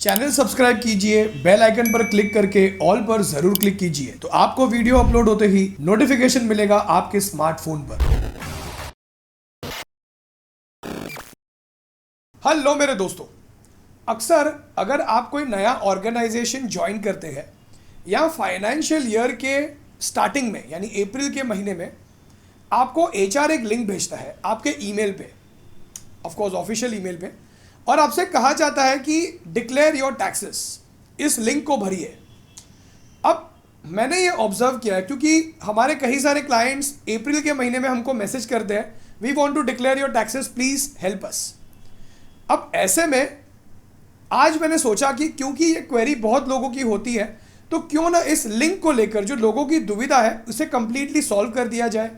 Channel subscribe कीजिए, bell icon पर click करके ऑल पर जरूर क्लिक कीजिए तो आपको वीडियो अपलोड होते ही नोटिफिकेशन मिलेगा आपके स्मार्टफोन पर। हेलो मेरे दोस्तों, अक्सर अगर आप कोई नया ऑर्गेनाइजेशन ज्वाइन करते हैं या फाइनेंशियल ईयर के स्टार्टिंग में यानी अप्रैल के महीने में आपको एचआर एक लिंक भेजता है आपके ईमेल पे, ऑफ कोर्स ऑफिशियल ईमेल पे, और आपसे कहा जाता है कि डिक्लेयर योर टैक्सेस, इस लिंक को भरिए। अब मैंने ये ऑब्जर्व किया है क्योंकि हमारे कई सारे क्लाइंट्स अप्रैल के महीने में हमको मैसेज करते हैं, we want to declare your taxes, please help us. अब ऐसे में आज मैंने सोचा कि क्योंकि ये क्वेरी बहुत लोगों की होती है तो क्यों ना इस लिंक को लेकर जो लोगों की दुविधा है उसे कंप्लीटली सॉल्व कर दिया जाए।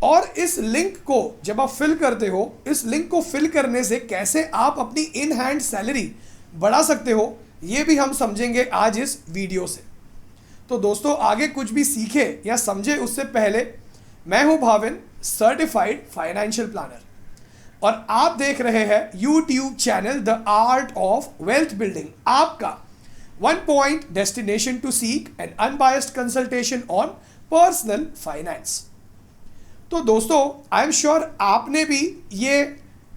और इस लिंक को जब आप फिल करते हो, इस लिंक को फिल करने से कैसे आप अपनी इन हैंड सैलरी बढ़ा सकते हो, ये भी हम समझेंगे आज इस वीडियो से। तो दोस्तों, आगे कुछ भी सीखे या समझे उससे पहले, मैं हूं भाविन, सर्टिफाइड फाइनेंशियल प्लानर, और आप देख रहे हैं YouTube channel the art of wealth building, आपका one point destination to seek an unbiased consultation on personal finance. तो दोस्तों, आई एम श्योर आपने भी ये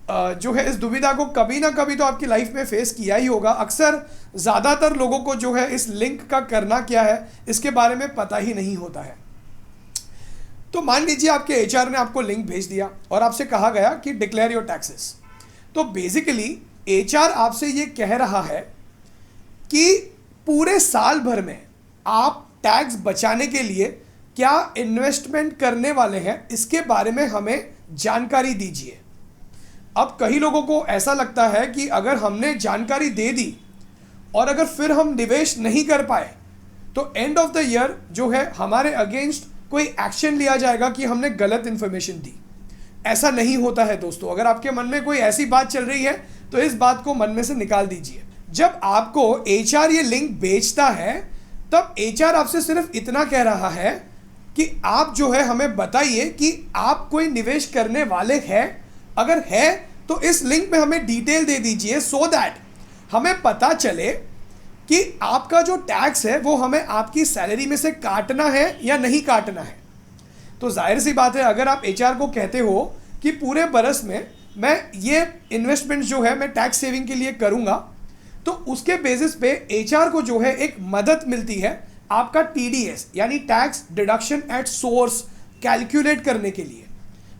जो है इस दुविधा को कभी ना कभी तो आपकी लाइफ में फेस किया ही होगा। अक्सर ज़्यादातर लोगों को जो है इस लिंक का करना क्या है इसके बारे में पता ही नहीं होता है। तो मान लीजिए आपके एचआर ने आपको लिंक भेज दिया और आपसे कहा गया कि डिक्लेयर योर टैक्सेस। तो बेसिकली एचआर आपसे ये कह रहा है कि पूरे साल भर में आप टैक्स बचाने के लिए क्या इन्वेस्टमेंट करने वाले हैं, इसके बारे में हमें जानकारी दीजिए। अब कई लोगों को ऐसा लगता है कि अगर हमने जानकारी दे दी और अगर फिर हम निवेश नहीं कर पाए तो एंड ऑफ द ईयर जो है हमारे अगेंस्ट कोई एक्शन लिया जाएगा कि हमने गलत इंफॉर्मेशन दी। ऐसा नहीं होता है दोस्तों। अगर आपके मन में कोई ऐसी बात चल रही है तो इस बात को मन में से निकाल दीजिए। जब आपको एचआर ये लिंक बेचता है तब एचआर आपसे सिर्फ इतना कह रहा है कि आप जो है हमें बताइए कि आप कोई निवेश करने वाले हैं, अगर है तो इस लिंक में हमें डिटेल दे दीजिए सो दैट हमें पता चले कि आपका जो टैक्स है वो हमें आपकी सैलरी में से काटना है या नहीं काटना है। तो जाहिर सी बात है, अगर आप एचआर को कहते हो कि पूरे बरस में मैं ये इन्वेस्टमेंट जो है मैं टैक्स सेविंग के लिए करूंगा, तो उसके बेसिस पे एचआर को जो है एक मदद मिलती है आपका टीडीएस यानी tax deduction at source calculate करने के लिए।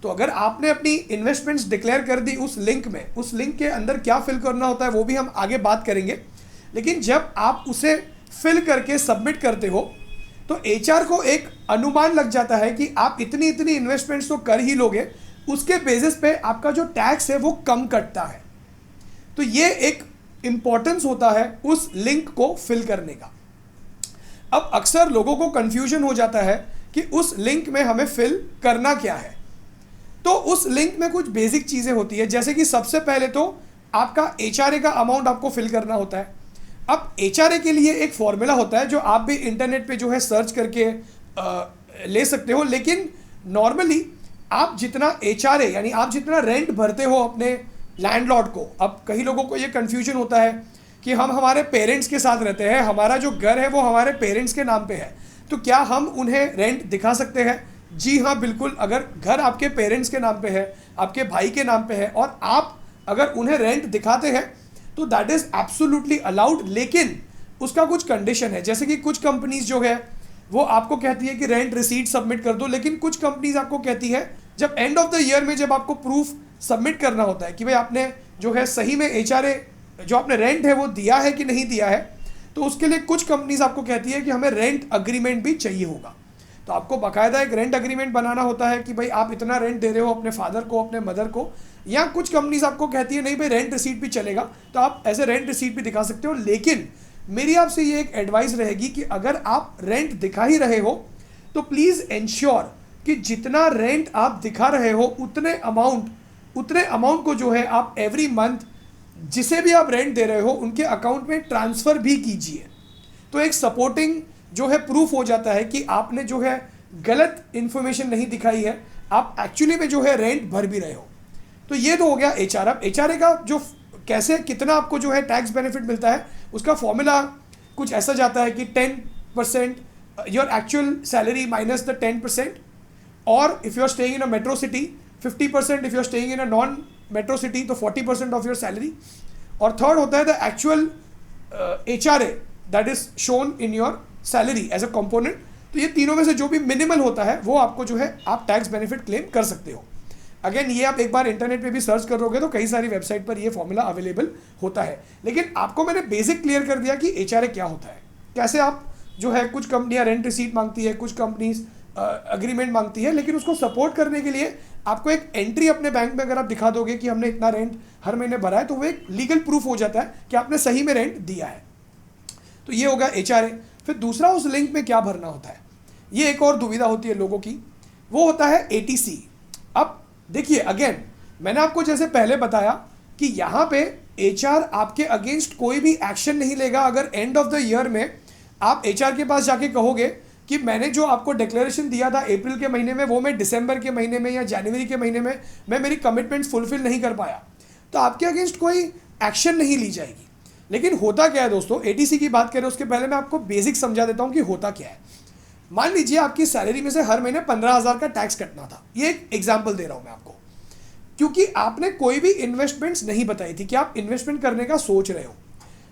तो अगर आपने अपनी इन्वेस्टमेंट्स डिक्लेयर कर दी उस लिंक में, उस लिंक के अंदर क्या फिल करना होता है वो भी हम आगे बात करेंगे, लेकिन जब आप उसे फिल करके सबमिट करते हो तो एचआर को एक अनुमान लग जाता है कि आप इतनी इतनी इन्वेस्टमेंट्स तो कर ही लोगे, उसके बेसिस पे आपका जो टैक्स है वो कम कटता है। तो ये एक इंपॉर्टेंस होता है उस लिंक को फिल करने का। अब अक्सर लोगों को कंफ्यूजन हो जाता है कि उस लिंक में हमें फिल करना क्या है। तो उस लिंक में कुछ बेसिक चीज़ें होती है, जैसे कि सबसे पहले तो आपका एचआरए का अमाउंट आपको फिल करना होता है। अब एचआरए के लिए एक फॉर्मूला होता है जो आप भी इंटरनेट पे जो है सर्च करके ले सकते हो, लेकिन नॉर्मली आप जितना एचआरए यानी आप जितना रेंट भरते हो अपने लैंडलॉर्ड को, अब कई लोगों को ये कन्फ्यूजन होता है कि हम हमारे पेरेंट्स के साथ रहते हैं, हमारा जो घर है वो हमारे पेरेंट्स के नाम पे है, तो क्या हम उन्हें रेंट दिखा सकते हैं? जी हाँ, बिल्कुल। अगर घर आपके पेरेंट्स के नाम पे है, आपके भाई के नाम पे है और आप अगर उन्हें रेंट दिखाते हैं तो दैट इज़ एब्सोल्युटली अलाउड, लेकिन उसका कुछ कंडीशन है। जैसे कि कुछ कंपनीज जो है वो आपको कहती है कि रेंट रिसीट सबमिट कर दो, लेकिन कुछ कंपनीज आपको कहती है जब एंड ऑफ द ईयर में जब आपको प्रूफ सबमिट करना होता है कि भाई आपने जो है सही में एचआरए जो आपने रेंट है वो दिया है कि नहीं दिया है, तो उसके लिए कुछ कंपनीज आपको कहती है कि हमें रेंट अग्रीमेंट भी चाहिए होगा। तो आपको बाकायदा एक रेंट अग्रीमेंट बनाना होता है कि भाई आप इतना रेंट दे रहे हो अपने फादर को, अपने मदर को, या कुछ कंपनीज आपको कहती है नहीं भाई रेंट रिसीट भी चलेगा, तो आप ऐसे रेंट रिसीट भी दिखा सकते हो। लेकिन मेरी आपसे ये एक एडवाइस रहेगी कि अगर आप रेंट दिखा ही रहे हो तो प्लीज़ इंश्योर कि जितना रेंट आप दिखा रहे हो उतने अमाउंट को जो है आप एवरी मंथ जिसे भी आप रेंट दे रहे हो उनके अकाउंट में ट्रांसफ़र भी कीजिए। तो एक सपोर्टिंग जो है प्रूफ हो जाता है कि आपने जो है गलत इन्फॉर्मेशन नहीं दिखाई है, आप एक्चुअली में जो है रेंट भर भी रहे हो। तो ये तो हो गया एचआर। अब एचआरए का जो कैसे कितना आपको जो है टैक्स बेनिफिट मिलता है, उसका फॉर्मूला कुछ ऐसा जाता है कि 10% your actual salary minus the 10%, और if you are staying in a metro city 50%, if you are staying in a non metro city तो 40% ऑफ योर सैलरी, और थर्ड होता है the actual HRA that is shown in your salary as a component. तो ये तीनों में से जो भी मिनिमल होता है वो आपको जो है आप टैक्स बेनिफिट क्लेम कर सकते हो। अगेन ये आप एक बार इंटरनेट पे भी सर्च करोगे तो कई सारी वेबसाइट पर ये फॉर्मूला अवेलेबल होता है, लेकिन आपको मैंने बेसिक क्लियर कर दिया कि HRA क्या होता है, कैसे आप जो है, कुछ कंपनियां रेंट रिसीट मांगती है, कुछ कंपनीज अग्रीमेंट मांगती है, लेकिन उसको सपोर्ट करने के लिए आपको एक एंट्री अपने बैंक में अगर आप दिखा दोगे कि हमने इतना रेंट हर महीने भरा है, तो वो एक लीगल प्रूफ हो जाता है कि आपने सही में रेंट दिया है। तो ये होगा HRA। फिर दूसरा, उस लिंक में क्या भरना होता है, ये एक और दुविधा होती है लोगों की, वो होता है ATC। अब देखिए, अगेन मैंने आपको जैसे पहले बताया कि यहाँ पे HR आपके अगेंस्ट कोई भी एक्शन नहीं लेगा अगर एंड ऑफ द ईयर में आप HR के पास जाके कहोगे कि मैंने जो आपको डिक्लेरेशन दिया था अप्रैल के महीने में, वो मैं दिसंबर के महीने में या जनवरी के महीने में मैं मेरी कमिटमेंट्स फुलफिल नहीं कर पाया, तो आपके अगेंस्ट कोई एक्शन नहीं ली जाएगी। लेकिन होता क्या है दोस्तों, ATC की बात करें उसके पहले मैं आपको बेसिक समझा देता हूँ कि होता क्या है। मान लीजिए आपकी सैलरी में से हर महीने 15,000 का टैक्स कटना था, ये एक एग्जाम्पल दे रहा हूँ मैं आपको, क्योंकि आपने कोई भी इन्वेस्टमेंट्स नहीं बताई थी कि आप इन्वेस्टमेंट करने का सोच रहे हो।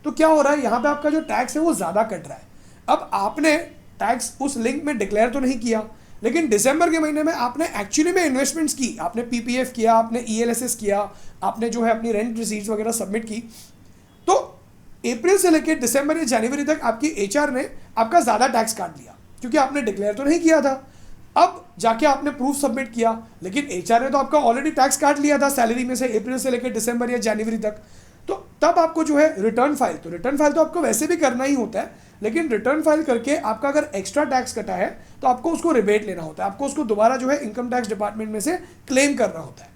तो क्या हो रहा है, यहाँ पे आपका जो टैक्स है वो ज़्यादा कट रहा है। अब आपने टैक्स उस लिंक में डिक्लेयर तो नहीं किया, लेकिन दिसंबर के महीने में आपने एक्चुअली में इन्वेस्टमेंट्स की, आपने PPF किया, आपने ELSS किया, आपने जो है अपनी रेंट रिसीट्स वगैरह सबमिट की, तो अप्रैल से लेकर दिसंबर या जनवरी तक आपकी HR ने आपका ज़्यादा टैक्स काट लिया, क्योंकि आपने डिक्लेयर तो नहीं किया था। अब जाके आपने प्रूफ सबमिट किया, लेकिन HR ने तो आपका ऑलरेडी टैक्स काट लिया था सैलरी में से अप्रैल से लेकर दिसंबर या जनवरी तक। तो तब आपको जो है रिटर्न फाइल तो आपको वैसे भी करना ही होता है, लेकिन रिटर्न फाइल करके आपका अगर एक्स्ट्रा टैक्स कटा है तो आपको उसको रिबेट लेना होता है, आपको उसको दोबारा जो है इनकम टैक्स डिपार्टमेंट में से क्लेम करना होता है।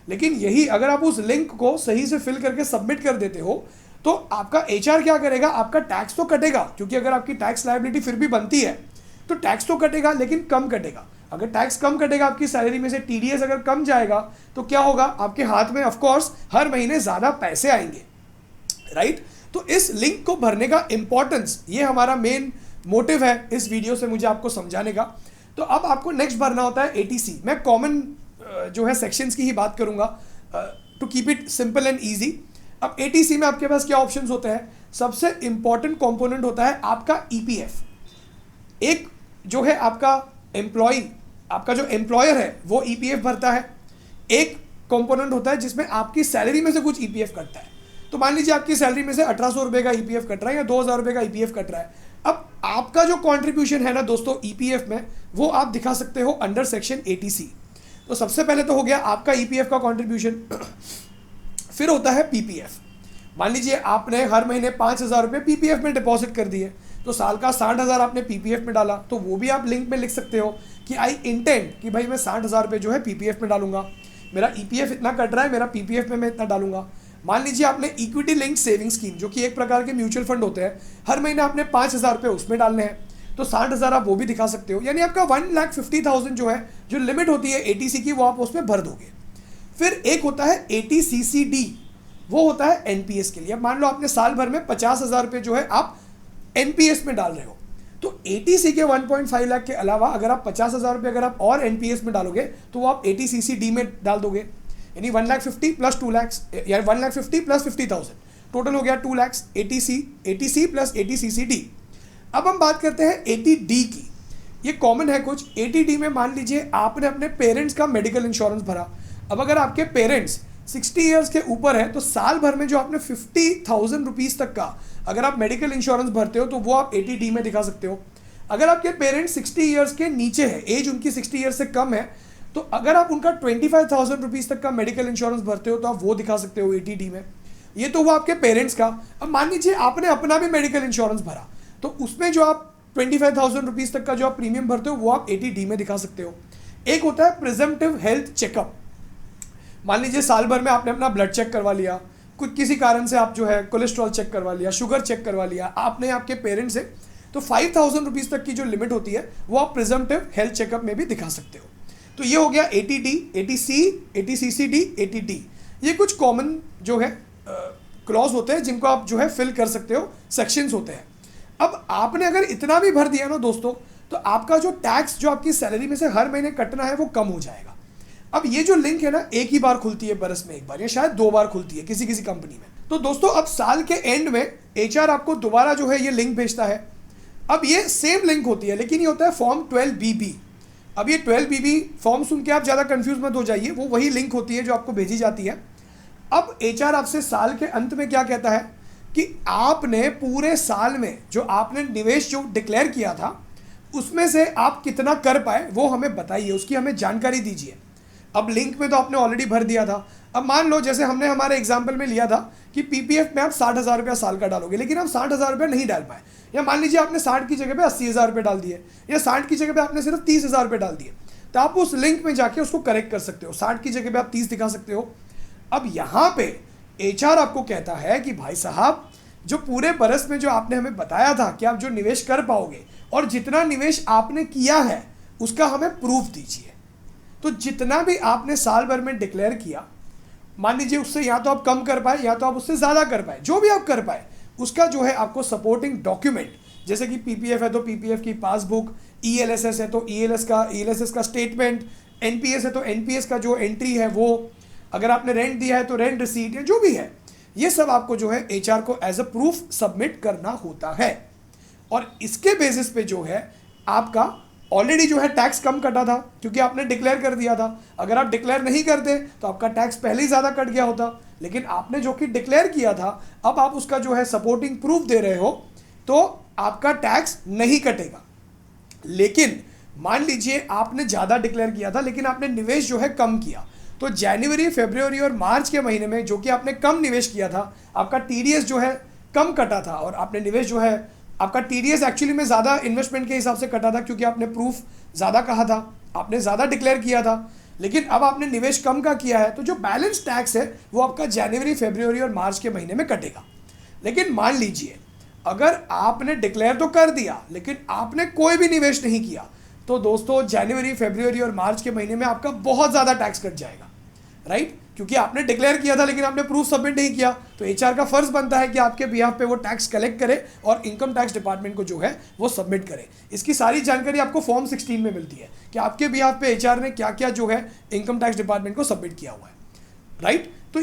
लेकिन यही अगर आप उस लिंक को सही से फिल करके सबमिट कर देते हो तो आपका HR क्या करेगा, आपका टैक्स तो कटेगा, क्योंकि अगर आपकी टैक्स लायबिलिटी फिर भी बनती है तो टैक्स तो कटेगा, लेकिन कम कटेगा। अगर टैक्स कम कटेगा, आपकी सैलरी में से TDS अगर कम जाएगा तो क्या होगा, आपके हाथ में ऑफकोर्स हर महीने ज़्यादा पैसे आएंगे, राइट। तो इस लिंक को भरने का इंपॉर्टेंस, ये हमारा मेन मोटिव है इस वीडियो से मुझे आपको समझाने का। तो अब आपको नेक्स्ट भरना होता है ATC। मैं कॉमन जो है सेक्शंस की ही बात करूंगा to keep it simple and easy. अब ATC में आपके पास क्या ऑप्शंस होते हैं, सबसे इंपॉर्टेंट कंपोनेंट होता है आपका EPF। एक जो है आपका एम्प्लॉय, आपका जो एम्प्लॉयर है वो EPF भरता है, एक कंपोनेंट होता है जिसमें आपकी सैलरी में से कुछ EPF कटता है। तो मान लीजिए आपकी सैलरी में से 1800 रुपये का EPF कट रहा है या 2000 रुपये का EPF कट रहा है। अब आपका जो कॉन्ट्रीब्यूशन है ना दोस्तों EPF में, वो आप दिखा सकते हो अंडर सेक्शन ATC। तो सबसे पहले तो हो गया आपका EPF का कॉन्ट्रीब्यूशन। फिर होता है PPF। मान लीजिए आपने हर महीने 5,000 रुपये PPF में डिपॉजिट कर दिए, तो साल का 60,000 आपने PPF में डाला, तो वो भी आप लिंक में लिख सकते हो कि आई इंटेंड कि भाई मैं 60,000 रुपये जो है PPF में डालूंगा, मेरा EPF इतना कट रहा है, मेरा PPF में मैं इतना डालूंगा। मान लीजिए आपने इक्विटी लिंक्ड सेविंग स्कीम, जो कि एक प्रकार के म्यूचुअल फंड होते हैं, हर महीने आपने 5,000 रुपये उसमें डालने हैं, तो 60,000 आप वो भी दिखा सकते हो, यानी आपका 1,50,000 जो है, जो लिमिट होती है ATC की, वो आप उसमें भर दोगे। फिर एक होता है ATCCD, वो होता है NPS के लिए। अब मान लो आपने साल भर में 50,000 रुपये जो है आप NPS में डाल रहे हो, तो ATC के 1.5 लाख के अलावा अगर आप 50,000 रुपये अगर आप और NPS में डालोगे तो वो आप ATCCD में डाल दोगे, यानी 1,50,000 प्लस 2 लाख, या 1,50,000 प्लस 50,000, टोटल हो गया 2 लाख ATC प्लस ATCCD। अब हम बात करते हैं ATD की। ये कॉमन है कुछ। ATD में मान लीजिए आपने अपने पेरेंट्स का मेडिकल इंश्योरेंस भरा। अब अगर आपके पेरेंट्स 60 ईयर्स के ऊपर है तो साल भर में जो आपने 50,000 रुपीज़ तक का अगर आप मेडिकल इंश्योरेंस भरते हो तो वो आप ATD में दिखा सकते हो। अगर आपके पेरेंट्स 60 ईयर्स के नीचे है, एज उनकी 60 ईयर्स से कम है, तो अगर आप उनका 25,000 रुपीज़ तक का मेडिकल इंश्योरेंस भरते हो तो आप वो दिखा सकते हो ATD में। ये तो वो आपके पेरेंट्स का। अब मान लीजिए आपने अपना भी मेडिकल इंश्योरेंस भरा, तो उसमें जो आप 25,000 रुपीज़ तक का जो आप प्रीमियम भरते हो वो आप ATD में दिखा सकते हो। एक होता है प्रिजम्पटिव हेल्थ चेकअप। मान लीजिए साल भर में आपने अपना ब्लड चेक करवा लिया, कुछ किसी कारण से आप जो है कोलेस्ट्रॉल चेक करवा लिया, शुगर चेक करवा लिया आपने आपके पेरेंट्स से, तो 5,000 रुपीज़ तक की जो लिमिट होती है वो आप प्रिजम्पटिव हेल्थ चेकअप में भी दिखा सकते हो। तो ये हो गया ATD, ATC, ATCCD, ATD। ये कुछ कॉमन जो है क्लॉज होते हैं जिनको आप जो है फिल कर सकते हो, सेक्शंस होते हैं। अब आपने अगर इतना भी भर दिया ना दोस्तों, तो आपका जो टैक्स जो आपकी सैलरी में से हर महीने कटना है वो कम हो जाएगा। अब ये जो लिंक है ना, एक ही बार खुलती है बरस में एक बार, या शायद 2 बार खुलती है किसी किसी कंपनी में। तो दोस्तों अब साल के एंड में एचआर आपको दोबारा जो है ये लिंक भेजता है। अब ये सेम लिंक होती है, लेकिन ये होता है फॉर्म 12BB। अब ये 12BB फॉर्म सुन के आप ज़्यादा कंफ्यूज मत हो जाइए, वो वही लिंक होती है जो आपको भेजी जाती है। अब एचआर आपसे साल के अंत में क्या कहता है कि आपने पूरे साल में जो आपने निवेश जो डिक्लेयर किया था उसमें से आप कितना कर पाए वो हमें बताइए, उसकी हमें जानकारी दीजिए। अब लिंक में तो आपने ऑलरेडी भर दिया था। अब मान लो जैसे हमने हमारे एग्जाम्पल में लिया था कि पीपीएफ में आप 60,000 रुपया साल का डालोगे, लेकिन आप 60,000 रुपया नहीं डाल पाए, या मान लीजिए आपने 60 की जगह पे 80,000 रुपये डाल दिए, या 60 की जगह पे आपने सिर्फ 30,000 रुपये डाल दिए, तो आप उस लिंक में जाके उसको करेक्ट कर सकते हो। 60 की जगह पे आप 30 दिखा सकते हो। अब यहाँ पे एचआर आपको कहता है कि भाई साहब, जो पूरे बरस में जो आपने हमें बताया था कि आप जो निवेश कर पाओगे और जितना निवेश आपने किया है उसका हमें प्रूफ दीजिए। तो जितना भी आपने साल भर में डिक्लेयर किया, मान लीजिए उससे या तो आप कम कर पाए या तो आप उससे ज़्यादा कर पाए, जो भी आप कर पाए उसका जो है आपको सपोर्टिंग डॉक्यूमेंट, जैसे कि पीपीएफ है तो पीपीएफ की पासबुक, ईएलएसएस है तो ईएलएसएस का स्टेटमेंट, एनपीएस है तो एनपीएस का जो एंट्री है वो, अगर आपने रेंट दिया है तो रेंट रिसीट, या जो भी है, ये सब आपको जो है एचआर को एज अ प्रूफ सबमिट करना होता है। और इसके बेसिस पे जो है आपका ऑलरेडी जो है टैक्स कम कटा था, क्योंकि आपने डिक्लेयर कर दिया था। अगर आप डिक्लेयर नहीं करते तो आपका टैक्स पहले ही ज़्यादा कट गया होता, लेकिन आपने जो कि डिक्लेयर किया था, अब आप उसका जो है सपोर्टिंग प्रूफ दे रहे हो, तो आपका टैक्स नहीं कटेगा। लेकिन मान लीजिए आपने ज़्यादा डिक्लेयर किया था लेकिन आपने निवेश जो है कम किया, तो जनवरी, फरवरी और मार्च के महीने में जो कि आपने कम निवेश किया था, आपका टीडीएस जो है कम कटा था, और आपने निवेश जो है, आपका टीडीएस एक्चुअली में ज़्यादा इन्वेस्टमेंट के हिसाब से कटा था, क्योंकि आपने प्रूफ ज़्यादा कहा था, आपने ज़्यादा डिक्लेयर किया था, लेकिन अब आपने निवेश कम का किया है, तो जो बैलेंस टैक्स है वो आपका जनवरी, फरवरी और मार्च के महीने में कटेगा। लेकिन मान लीजिए अगर आपने डिक्लेयर तो कर दिया लेकिन आपने कोई भी निवेश नहीं किया, तो दोस्तों जनवरी, फरवरी और मार्च के महीने में आपका बहुत ज़्यादा टैक्स कट जाएगा, राइट? क्योंकि आपने डिक्लेयर किया था लेकिन आपने प्रूफ सबमिट नहीं किया, तो एचआर का फर्ज बनता है कि आपके बिहाफ पे वो टैक्स कलेक्ट करे और इनकम टैक्स डिपार्टमेंट को जो है वो सबमिट करे। इसकी सारी जानकारी आपको फॉर्म 16 में मिलती है कि आपके बिहाफ पे एचआर ने क्या क्या जो है इनकम टैक्स डिपार्टमेंट को सबमिट किया हुआ है, राइट? तो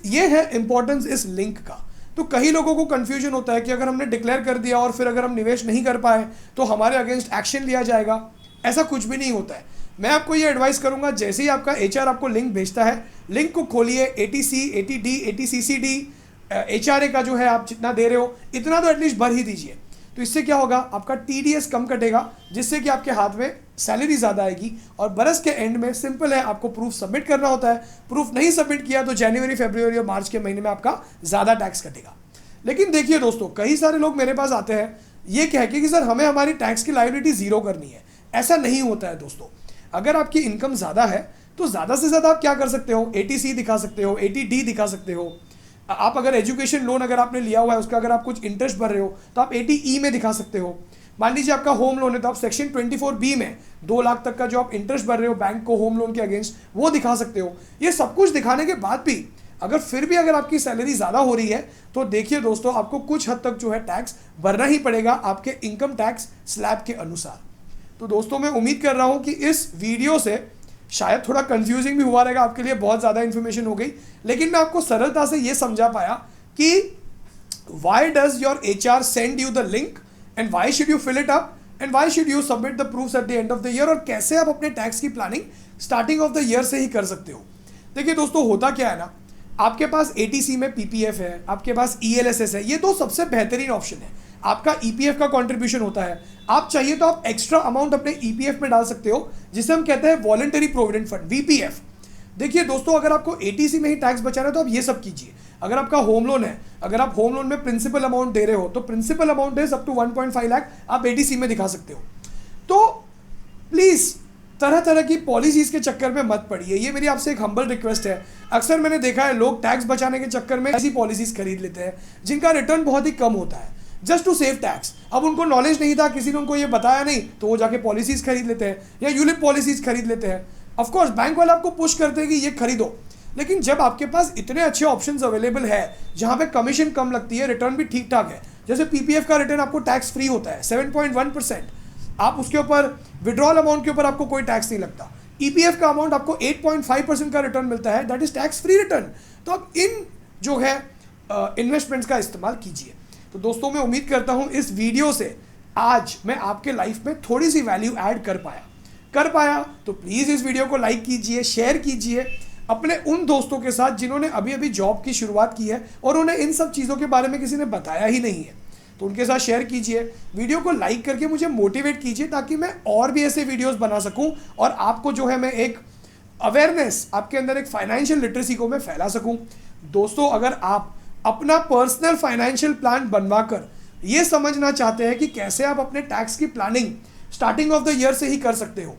ये है इंपॉर्टेंस इस लिंक का। तो कई लोगों को कंफ्यूजन होता है कि अगर हमने डिक्लेयर कर दिया और फिर अगर हम निवेश नहीं कर पाए तो हमारे अगेंस्ट एक्शन लिया जाएगा। ऐसा कुछ भी नहीं होता है। मैं आपको ये एडवाइस करूंगा, जैसे ही आपका एचआर आपको लिंक भेजता है, लिंक को खोलिए, एटीसी, एटीडी, एटीसीसीडी, एचआरए का जो है आप जितना दे रहे हो इतना तो एटलीस्ट भर ही दीजिए। तो इससे क्या होगा, आपका टीडीएस कम कटेगा, जिससे कि आपके हाथ में सैलरी ज़्यादा आएगी। और बरस के एंड में सिंपल है, आपको प्रूफ सबमिट करना होता है। प्रूफ नहीं सबमिट किया तो जनवरी, फरवरी और मार्च के महीने में आपका ज़्यादा टैक्स कटेगा। लेकिन देखिए दोस्तों, कई सारे लोग मेरे पास आते हैं ये कह के कि सर हमें हमारी टैक्स की लायबिलिटी ज़ीरो करनी है। ऐसा नहीं होता है दोस्तों। अगर आपकी इनकम ज़्यादा है तो ज़्यादा से ज़्यादा आप क्या कर सकते हो, एटीसी दिखा सकते हो, एटीडी दिखा सकते हो। आप अगर एजुकेशन लोन अगर आपने लिया हुआ है उसका अगर आप कुछ इंटरेस्ट भर रहे हो तो आप एटीई में दिखा सकते हो। मान लीजिए आपका होम लोन है तो आप सेक्शन 24B में 2 लाख तक का जो आप इंटरेस्ट भर रहे हो बैंक को होम लोन के अगेंस्ट, वो दिखा सकते हो। ये सब कुछ दिखाने के बाद भी अगर फिर भी अगर आपकी सैलरी ज़्यादा हो रही है तो देखिए दोस्तों, आपको कुछ हद तक जो है टैक्स भरना ही पड़ेगा आपके इनकम टैक्स स्लैब के अनुसार। तो दोस्तों मैं उम्मीद कर रहा हूँ कि इस वीडियो से शायद थोड़ा कंफ्यूजिंग भी हुआ रहेगा आपके लिए, बहुत ज़्यादा इन्फॉर्मेशन हो गई, लेकिन मैं आपको सरलता से ये समझा पाया कि why does your HR send you the link and why should you fill it up and why should you submit the proofs at the end of the year, और कैसे आप अपने टैक्स की planning starting of the year से ही कर सकते हो। देखिए दोस्तों, होता क्या है ना, आपके पास एटीसी में पीपीएफ है, आपके पास ईएलएसएस है, ये तो सबसे बेहतरीन ऑप्शन है। आपका ईपीएफ का कंट्रीब्यूशन होता है, आप चाहिए तो आप एक्स्ट्रा अमाउंट अपने ईपीएफ में डाल सकते हो, जिसे हम कहते हैं वॉलंटरी प्रोविडेंट फंड, वीपीएफ। देखिए दोस्तों, अगर आपको एटीसी में ही टैक्स बचाना है तो आप ये सब कीजिए। अगर आपका होम लोन है, अगर आप होम लोन में प्रिंसिपल अमाउंट दे रहे हो तो principal amount is up to 1.5 lakh आप एटीसी में दिखा सकते हो। तो प्लीज़ तरह तरह की पॉलिसीज़ के चक्कर में मत पड़िए, ये मेरी आपसे एक हम्बल रिक्वेस्ट है। अक्सर मैंने देखा है लोग टैक्स बचाने के चक्कर में ऐसी पॉलिसीज़ खरीद लेते हैं जिनका रिटर्न बहुत ही कम होता है, जस्ट टू सेव टैक्स। अब उनको नॉलेज नहीं था, किसी ने उनको ये बताया नहीं, तो वो जाके पॉलिसीज़ खरीद लेते हैं या यूलिप पॉलिसीज़ खरीद लेते हैं। ऑफकोर्स बैंक वाले आपको पुश करते हैं कि ये खरीदो, लेकिन जब आपके पास इतने अच्छे ऑप्शंस अवेलेबल है जहां पे कमीशन कम लगती है, रिटर्न भी ठीक ठाक है, जैसे पीपीएफ का रिटर्न आपको टैक्स फ्री होता है 7.1%, आप उसके ऊपर विड्रॉल अमाउंट के ऊपर आपको कोई टैक्स नहीं लगता। ईपीएफ का अमाउंट आपको 8.5% का रिटर्न मिलता है, that is tax free return. तो आप इन जो है इन्वेस्टमेंट्स का इस्तेमाल कीजिए। तो दोस्तों मैं उम्मीद करता हूं इस वीडियो से आज मैं आपके लाइफ में थोड़ी सी वैल्यू ऐड कर पाया तो प्लीज़ इस वीडियो को लाइक कीजिए, शेयर कीजिए अपने उन दोस्तों के साथ जिन्होंने अभी अभी जॉब की शुरुआत की है और उन्हें इन सब चीज़ों के बारे में किसी ने बताया ही नहीं है, तो उनके साथ शेयर कीजिए। वीडियो को लाइक करके मुझे मोटिवेट कीजिए ताकि मैं और भी ऐसे वीडियोस बना सकूं और आपको जो है मैं एक अवेयरनेस, आपके अंदर एक फाइनेंशियल लिटरेसी को मैं फैला सकूं। दोस्तों अगर आप अपना पर्सनल फाइनेंशियल प्लान बनवाकर ये समझना चाहते हैं कि कैसे आप अपने टैक्स की planning starting of the year से ही कर सकते हो,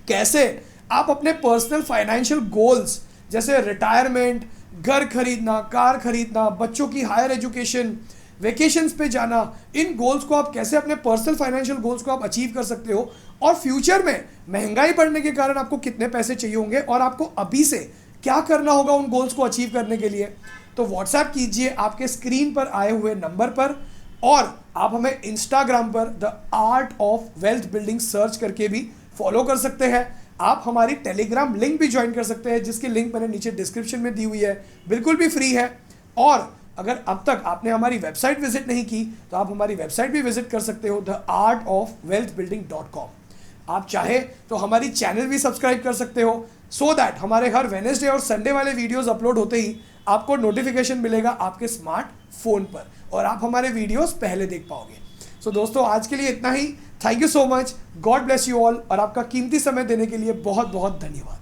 कैसे आप अपने पर्सनल फाइनेंशियल गोल्स जैसे रिटायरमेंट, घर खरीदना, कार खरीदना, बच्चों की हायर एजुकेशन, वेकेशंस पे जाना, इन गोल्स को आप कैसे अपने पर्सनल फाइनेंशियल गोल्स को आप अचीव कर सकते हो और फ्यूचर में महंगाई बढ़ने के कारण आपको कितने पैसे चाहिए होंगे और आपको अभी से क्या करना होगा उन गोल्स को अचीव करने के लिए, तो व्हाट्सएप कीजिए आपके स्क्रीन पर आए हुए नंबर पर, और आप हमें इंस्टाग्राम पर the art of wealth building search करके भी फॉलो कर सकते हैं। आप हमारी टेलीग्राम लिंक भी ज्वाइन कर सकते हैं जिसकी लिंक मैंने नीचे डिस्क्रिप्शन में दी हुई है, बिल्कुल भी फ्री है। और अगर अब तक आपने हमारी वेबसाइट विजिट नहीं की तो आप हमारी वेबसाइट भी विजिट कर सकते हो theartofwealthbuilding.com। आप चाहे तो हमारी चैनल भी सब्सक्राइब कर सकते हो सो दैट हमारे हर वेडनेसडे और संडे वाले वीडियोस अपलोड होते ही आपको नोटिफिकेशन मिलेगा आपके स्मार्टफोन पर और आप हमारे वीडियोस पहले देख पाओगे। सो दोस्तों आज के लिए इतना ही। Thank you so much, God bless you all, और आपका कीमती समय देने के लिए बहुत बहुत धन्यवाद।